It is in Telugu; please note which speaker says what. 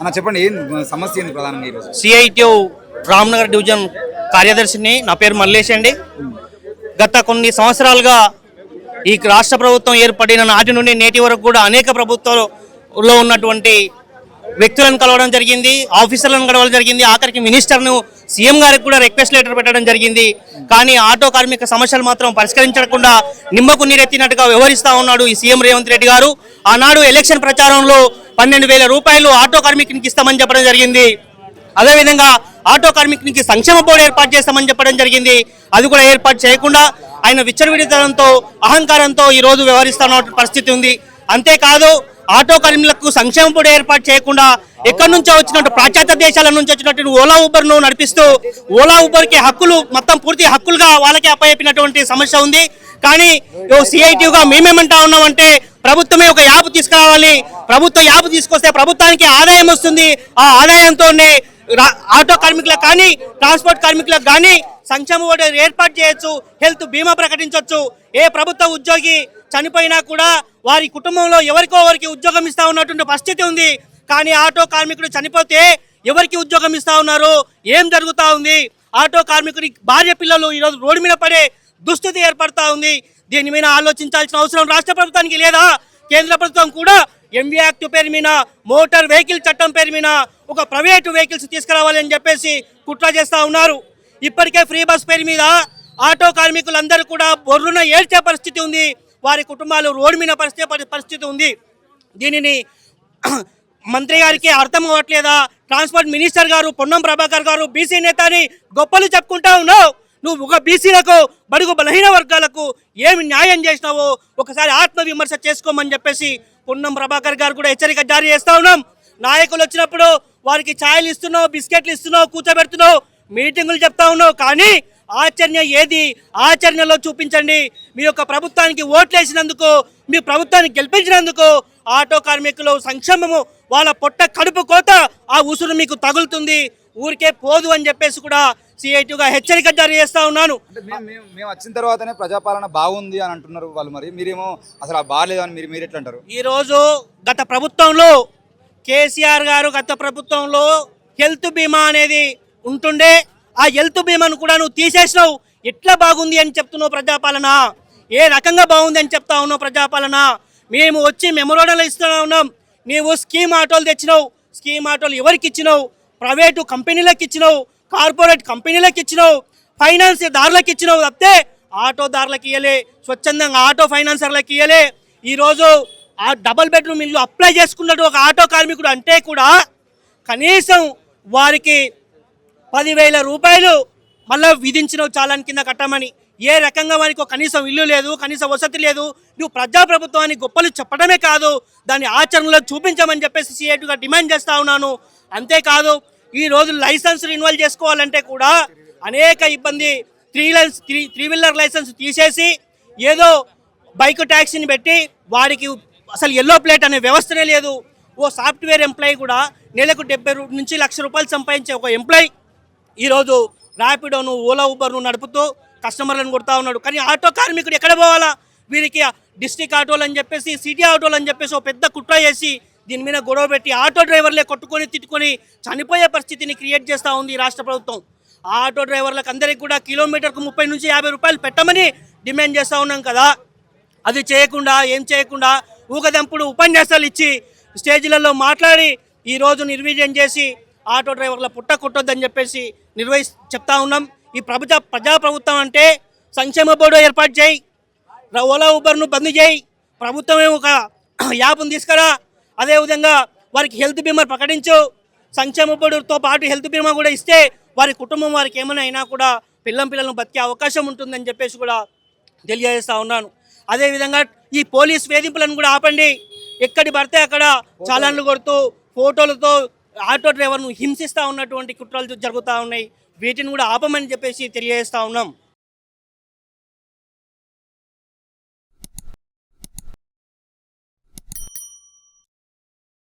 Speaker 1: అన్న చెప్పండి, ఏం సమస్య ఏంది ప్రధానంగా ఈరోజు?
Speaker 2: సిఐటియు రామ్నగర్ డివిజన్ కార్యదర్శిని. నా పేరు మల్లేష్ అండి. గత కొన్ని సంవత్సరాలుగా ఈ రాష్ట్ర ప్రభుత్వం ఏర్పడిన నాటి నుండి నేటి వరకు కూడా అనేక ప్రభుత్వంలో ఉన్నటువంటి వ్యక్తులను కలవడం జరిగింది, ఆఫీసర్లను కలవడం జరిగింది, ఆఖరికి మినిస్టర్ను సీఎం గారికి కూడా రిక్వెస్ట్ లెటర్ పెట్టడం జరిగింది. కానీ ఆటో కార్మిక సమస్యలు మాత్రం పరిష్కరించకుండా నిమ్మకు నీరెత్తినట్టుగా వ్యవహరిస్తూ ఉన్నాడు ఈ సీఎం రేవంత్ రెడ్డి గారు. ఆనాడు ఎలక్షన్ ప్రచారంలో 12,000 రూపాయలు ఆటో కార్మికునికి ఇస్తామని చెప్పడం జరిగింది. అదేవిధంగా ఆటో కార్మికునికి సంక్షేమ బోర్డు ఏర్పాటు చేస్తామని చెప్పడం జరిగింది. అది కూడా ఏర్పాటు చేయకుండా ఆయన విచ్చలవిడితనంతో అహంకారంతో ఈరోజు వ్యవహరిస్తున్న పరిస్థితి ఉంది. అంతేకాదు ఆటో కార్మికులకు సంక్షేమ బోర్డు ఏర్పాటు చేయకుండా ఎక్కడి నుంచో వచ్చినట్టు పాశ్చాత్య దేశాల నుంచి వచ్చినట్టు ఓలా ఊబర్ను నడిపిస్తూ ఓలా ఊబర్కి హక్కులు మొత్తం పూర్తి హక్కులుగా వాళ్ళకే అప్పచెప్పినటువంటి సమస్య ఉంది. కానీ సిఐటిగా మేమేమంటా ఉన్నామంటే ప్రభుత్వమే ఒక యాప్ తీసుకురావాలి. ప్రభుత్వం యాప్ తీసుకొస్తే ప్రభుత్వానికి ఆదాయం వస్తుంది. ఆ ఆదాయంతోనే ఆటో కార్మికులకు కానీ ట్రాన్స్పోర్ట్ కార్మికులకు కానీ సంక్షేమ బోర్డు ఏర్పాటు చేయొచ్చు, హెల్త్ బీమా ప్రకటించవచ్చు. ఏ ప్రభుత్వ ఉద్యోగి చనిపోయినా కూడా వారి కుటుంబంలో ఎవరికో ఎవరికి ఉద్యోగం ఇస్తా ఉన్నటువంటి పరిస్థితి ఉంది. కానీ ఆటో కార్మికుడు చనిపోతే ఎవరికి ఉద్యోగం ఇస్తా ఉన్నారు, ఏం జరుగుతూ ఉంది? ఆటో కార్మికుడి భార్య పిల్లలు ఈరోజు రోడ్డు మీద పడే దుస్థితి ఏర్పడతా ఉంది. దీని మీద ఆలోచించాల్సిన అవసరం రాష్ట్ర ప్రభుత్వానికి లేదా? కేంద్ర ప్రభుత్వం కూడా ఎంవీ యాక్ట్ పేరు మీద, మోటార్ వెహికల్ చట్టం పేరు మీద ఒక ప్రైవేటు వెహికల్స్ తీసుకురావాలని చెప్పేసి కుట్ర చేస్తూ ఉన్నారు. ఇప్పటికే ఫ్రీ బస్ పేరు మీద ఆటో కార్మికులందరూ కూడా బొర్రున ఏడ్చే పరిస్థితి ఉంది. వారి కుటుంబాలు రోడ్డు మీద పరిస్థితి ఉంది. దీనిని మంత్రి గారికి అర్థం అవ్వట్లేదా? ట్రాన్స్పోర్ట్ మినిస్టర్ గారు పొన్నం ప్రభాకర్ గారు బీసీ నేత అని గొప్పలు చెప్పుకుంటా ఉన్నావు. నువ్వు ఒక బీసీలకు బడుగు బలహీన వర్గాలకు ఏమి న్యాయం చేసినావో ఒకసారి ఆత్మవిమర్శ చేసుకోమని చెప్పేసి పొన్నం ప్రభాకర్ గారు కూడా హెచ్చరిక జారీ చేస్తా ఉన్నాం. నాయకులు వచ్చినప్పుడు వారికి ఛాయలు ఇస్తున్నావు, బిస్కెట్లు ఇస్తున్నావు, కూర్చోబెడుతున్నావు, మీటింగులు చెప్తా ఉన్నావు. కానీ ఆచరణ ఏది? ఆచరణలో చూపించండి. మీ యొక్క ప్రభుత్వానికి ఓట్లేసినందుకు, మీ ప్రభుత్వాన్ని గెలిపించినందుకు ఆటో కార్మికులు సంక్షేమము వాళ్ళ పొట్ట కడుపు కోత ఆ ఉసురు మీకు తగులుతుంది, ఊరికే పోదు అని చెప్పేసి కూడా సిఐటిగా హెచ్చరిక జారీ చేస్తా ఉన్నాను.
Speaker 1: మేము వచ్చిన తర్వాతనే ప్రజాపాలన బాగుంది అని అంటున్నారు వాళ్ళు, మరి మీరేమో అసలు బాగాలేదు అని మీరు ఎట్లా అంటారు?
Speaker 2: ఈరోజు గత ప్రభుత్వంలో కేసీఆర్ గారు గత ప్రభుత్వంలో హెల్త్ బీమా అనేది ఉంటుండే, ఆ హెల్త్ బీమాను కూడా నువ్వు తీసేసినావు. ఎట్లా బాగుంది అని చెప్తున్నావు ప్రజాపాలన? ఏ రకంగా బాగుంది అని చెప్తా ఉన్నావు ప్రజాపాలన? మేము వచ్చి మెమోరాండం ఇస్తూ ఉన్నాం. నీవు స్కీమ్ ఆటోలు తెచ్చినావు. స్కీమ్ ఆటోలు ఎవరికి ఇచ్చినావు? ప్రైవేటు కంపెనీలకు ఇచ్చినావు, కార్పొరేట్ కంపెనీలకు ఇచ్చినావు, ఫైనాన్స్ దారులకు ఇచ్చినావు తప్పితే ఆటోదారులకు ఇవ్వలే, స్వచ్ఛందంగా ఆటో ఫైనాన్సర్లకు ఇవ్వలే. ఈరోజు ఆ డబల్ బెడ్రూమ్ ఇల్లు అప్లై చేసుకున్నట్టు ఒక ఆటో కార్మికుడు అంటే కూడా కనీసం వారికి 10,000 రూపాయలు మళ్ళీ విధించినావు చాలాన్ కింద కట్టమని. ఏ రకంగా వారికి కనీసం ఇల్లు లేదు, కనీసం వసతి లేదు. నువ్వు ప్రజాప్రభుత్వాన్ని గొప్పలు చెప్పడమే కాదు, దాన్ని ఆచరణలో చూపించమని చెప్పేసి సిఐటిగా డిమాండ్ చేస్తా ఉన్నాను. అంతేకాదు ఈరోజు లైసెన్స్ రిన్యువల్ చేసుకోవాలంటే కూడా అనేక ఇబ్బంది. త్రీ వీలర్ లైసెన్స్ తీసేసి ఏదో బైక్ ట్యాక్సీని పెట్టి వాడికి అసలు ఎల్లో ప్లేట్ అనే వ్యవస్థనే లేదు. ఓ సాఫ్ట్వేర్ ఎంప్లాయీ కూడా నెలకు 70 నుంచి 1,00,000 రూపాయలు సంపాదించే ఒక ఎంప్లాయీ ఈరోజు ర్యాపిడోను, ఓలా ఊబర్ను నడుపుతూ కస్టమర్లను కొడతా ఉన్నాడు. కానీ ఆటో కార్మికుడు ఎక్కడ పోవాలా? వీరికి డిస్ట్రిక్ట్ ఆటోలు అని చెప్పేసి, సిటీ ఆటోలు అని చెప్పేసి ఒక పెద్ద కుట్ర చేసి దీని మీద గొడవ పెట్టి ఆటో డ్రైవర్లే కొట్టుకొని తిట్టుకొని చనిపోయే పరిస్థితిని క్రియేట్ చేస్తూ ఉంది రాష్ట్ర ప్రభుత్వం. ఆటో డ్రైవర్లకు అందరికీ కూడా కిలోమీటర్కు 30 నుంచి 50 రూపాయలు పెట్టమని డిమాండ్ చేస్తూ ఉన్నాం కదా. అది చేయకుండా ఏం చేయకుండా ఊకదంపుడు ఉపన్యాసాలు ఇచ్చి స్టేజ్లలో మాట్లాడి ఈరోజు నిర్వీర్యం చేసి ఆటో డ్రైవర్ల పుట్ట కొట్టొద్దని చెప్పేసి చెప్తా ఉన్నాం. ఈ ప్రజాప్రభుత్వం అంటే సంక్షేమ బోర్డు ఏర్పాటు చేయి, ఓలా ఊబర్ను బంద్ చేయి, ప్రభుత్వమే ఒక యాప్ను తీసుకురా, అదేవిధంగా వారికి హెల్త్ బీమా ప్రకటించు, సంక్షేమ బోర్డుతో పాటు హెల్త్ బీమా కూడా ఇస్తే వారి కుటుంబం వారికి ఏమైనా అయినా కూడా పిల్లలను బతికే అవకాశం ఉంటుందని చెప్పేసి కూడా తెలియజేస్తూ ఉన్నాను. అదేవిధంగా ఈ పోలీస్ వేధింపులను కూడా ఆపండి. ఎక్కడి పడితే అక్కడ చాలాన్లు కొడుతూ ఫోటోలతో ఆటో డ్రైవర్ను హింసిస్తూ ఉన్నటువంటి కుట్రలు జరుగుతూ ఉన్నాయి. వీటిని కూడా ఆపమని చెప్పేసి తెలియజేస్తూ ఉన్నాం.